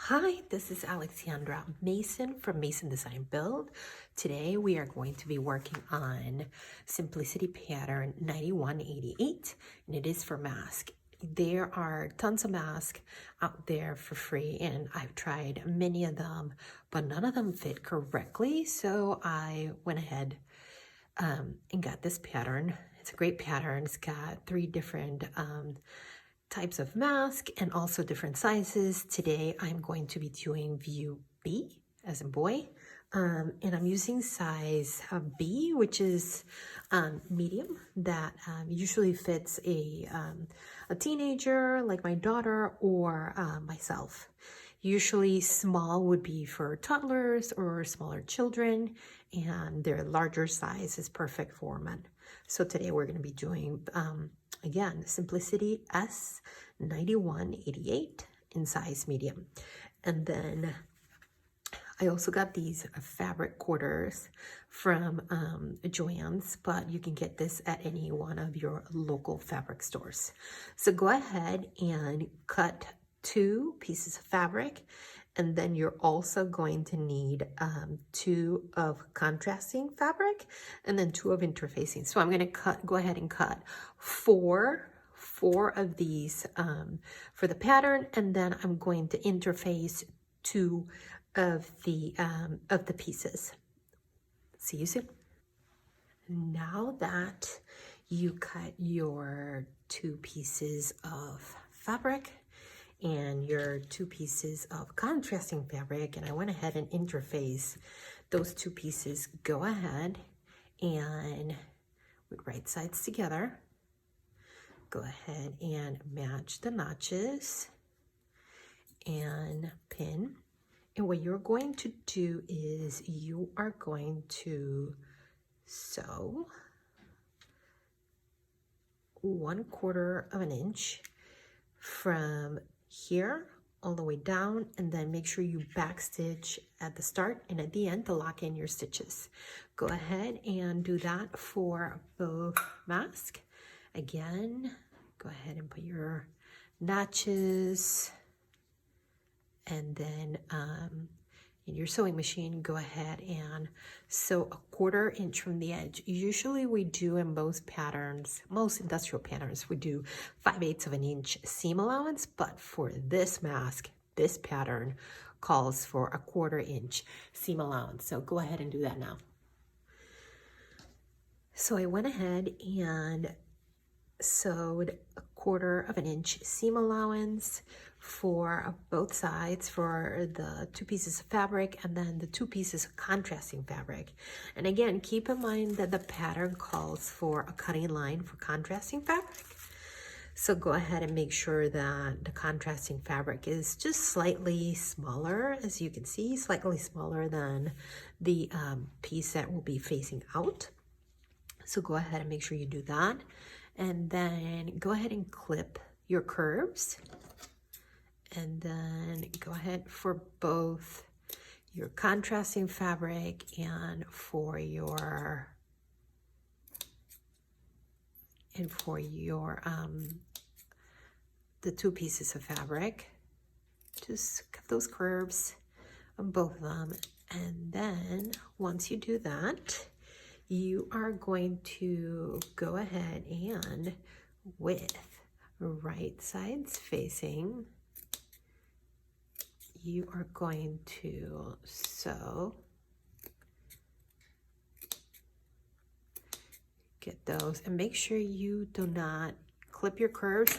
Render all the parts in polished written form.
Hi, this is Alexandra Mason from Mason Design Build. Today we are going to be working on Simplicity Pattern 9188, and it is for mask. There are tons of masks out there for free, and I've tried many of them, but none of them fit correctly, so I went ahead and got this pattern. It's a great pattern. It's got three different types of mask and also different sizes. Today I'm going to be doing view B as in boy, and I'm using size B, which is medium. That usually fits a teenager like my daughter or myself. Usually small would be for toddlers or smaller children, and their larger size is perfect for men. So today we're going to be doing again, Simplicity S9188 in size medium. And then I also got these fabric quarters from Joann's, but you can get this at any one of your local fabric stores. So go ahead and cut 2 pieces of fabric, and then you're also going to need 2 of contrasting fabric and then 2 of interfacing. So I'm going to go ahead and cut four of these for the pattern, and then I'm going to interface 2 of the pieces. See you soon. Now that you cut your 2 pieces of fabric and your 2 pieces of contrasting fabric, and I went ahead and interface those 2 pieces, go ahead and with right sides together, go ahead and match the notches and pin. And what you're going to do is you are going to sew 1/4 of an inch from here all the way down, and then make sure you backstitch at the start and at the end to lock in your stitches. Go ahead and do that for both masks. Again, go ahead and put your notches, and then in your sewing machine, go ahead and sew 1/4 inch from the edge. Usually we do in most patterns, most industrial patterns, we do 5/8 of an inch seam allowance, but for this mask, this pattern calls for 1/4 inch seam allowance. So go ahead and do that now. So I went ahead and sewed 1/4 of an inch seam allowance for both sides for the 2 pieces of fabric and then the 2 pieces of contrasting fabric. And again, keep in mind that the pattern calls for a cutting line for contrasting fabric. So go ahead and make sure that the contrasting fabric is just slightly smaller, as you can see, slightly smaller than the piece that will be facing out. So go ahead and make sure you do that. And then go ahead and clip your curves. And then go ahead for both your contrasting fabric and for your the 2 pieces of fabric. Just cut those curves on both of them. And then once you do that, you are going to go ahead and with right sides facing, you are going to sew, get those, and make sure you do not clip your curves,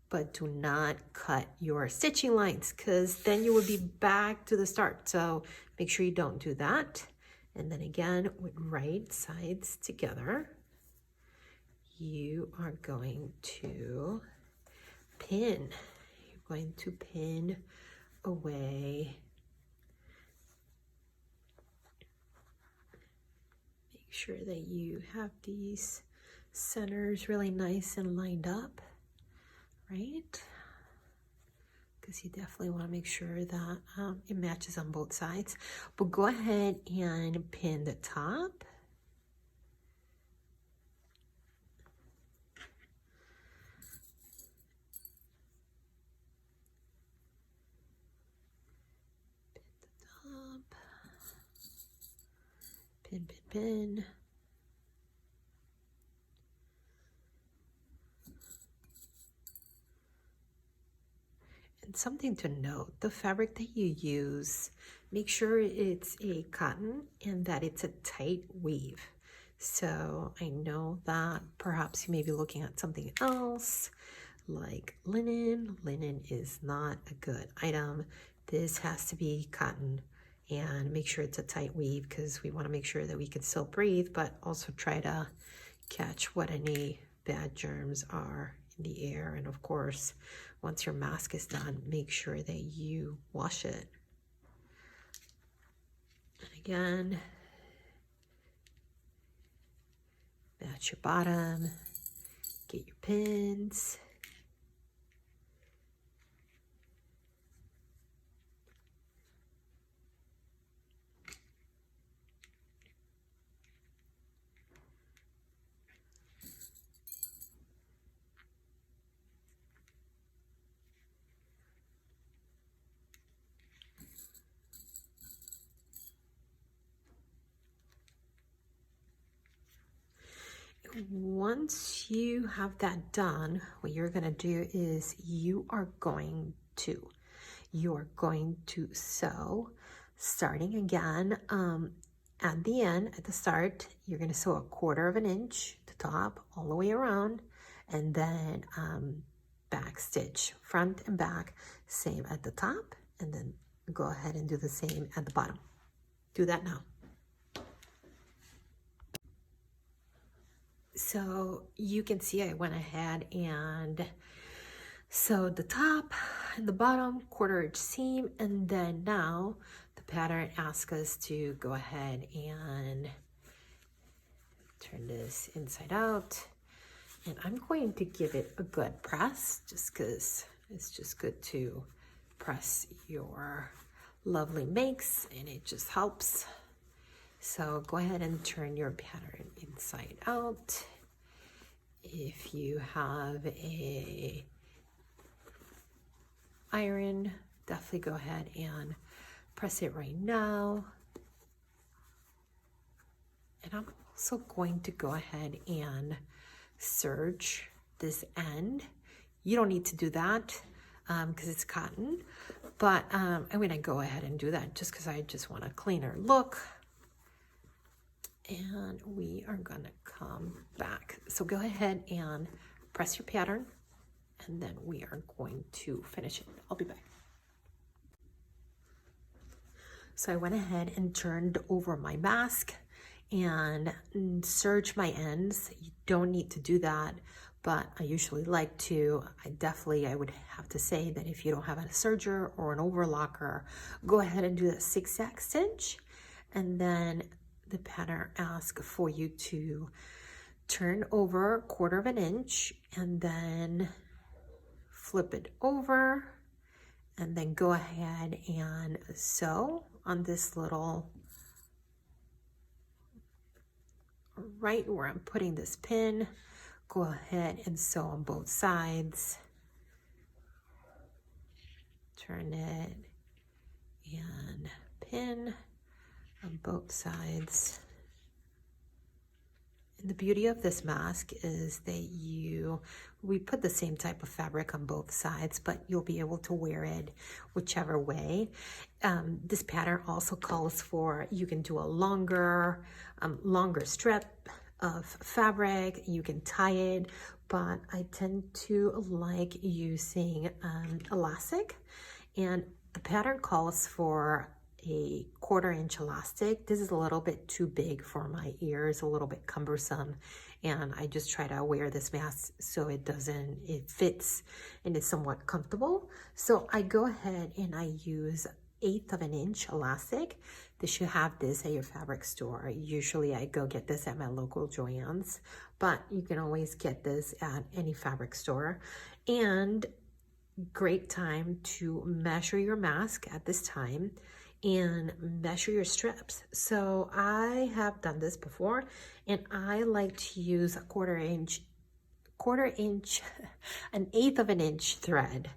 but do not cut your stitching lines, because then you will be back to the start. So make sure you don't do that. And then again, with right sides together, you are going to pin. You're going to pin away. Make sure that you have these centers really nice and lined up, right? Because you definitely want to make sure that it matches on both sides. But go ahead and pin the top. Pin, pin, pin. And something to note, the fabric that you use, make sure it's a cotton and that it's a tight weave. So I know that perhaps you may be looking at something else like linen. Linen is not a good item. This has to be cotton, and make sure it's a tight weave because we want to make sure that we can still breathe, but also try to catch what any bad germs are in the air. And of course, once your mask is done, make sure that you wash it. And again, match your bottom, get your pins. Once you have that done, what you're going to do is you are going to sew, starting again at the end. At the start, you're going to sew 1/4 inch the top all the way around, and then back stitch front and back, same at the top, and then go ahead and do the same at the bottom. Do that now. So you can see I went ahead and sewed the top and the bottom, 1/4 inch seam, and then now the pattern asks us to go ahead and turn this inside out. And I'm going to give it a good press just because it's just good to press your lovely makes, and it just helps. So go ahead and turn your pattern inside out. If you have a iron, definitely go ahead and press it right now. And I'm also going to go ahead and serge this end. You don't need to do that because it's cotton, but I'm going to go ahead and do that just because I just want a cleaner look. And we are gonna come back. So go ahead and press your pattern, and then we are going to finish it. I'll be back. So I went ahead and turned over my mask and serge my ends. You don't need to do that, but I usually like to. I would have to say that if you don't have a serger or an overlocker, go ahead and do that zigzag stitch, and then the pattern asks for you to turn over 1/4 inch and then flip it over, and then go ahead and sew on this little, right where I'm putting this pin. Go ahead and sew on both sides. Turn it and pin on both sides. And the beauty of this mask is that we put the same type of fabric on both sides, but you'll be able to wear it whichever way. This pattern also calls for, you can do a longer strip of fabric. You can tie it, but I tend to like using elastic, and the pattern calls for a 1/4 inch elastic. This is a little bit too big for my ears, a little bit cumbersome, and I just try to wear this mask so it fits and is somewhat comfortable. So I go ahead and I use 1/8 inch elastic. They should have this at your fabric store. Usually I go get this at my local Joann's, but you can always get this at any fabric store. And great time to measure your mask at this time and measure your strips. So I have done this before, and I like to use a 1/4 inch, an 1/8 inch thread,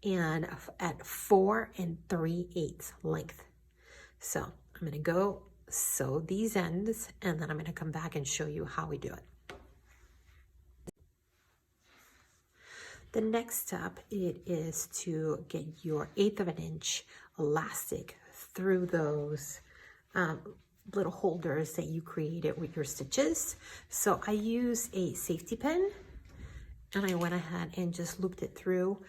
and at 4 3/8 length. So I'm gonna go sew these ends, and then I'm going to come back and show you how we do it. The next step, it is to get your 1/8 of an inch elastic through those little holders that you created with your stitches. So I use a safety pin, and I went ahead and just looped it through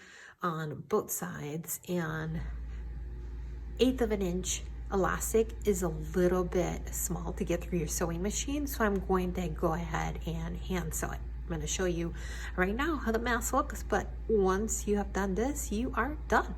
on both sides, and 1/8 of an inch elastic is a little bit small to get through your sewing machine, so I'm going to go ahead and hand sew it. I'm going to show you right now how the mask looks, but once you have done this, you are done.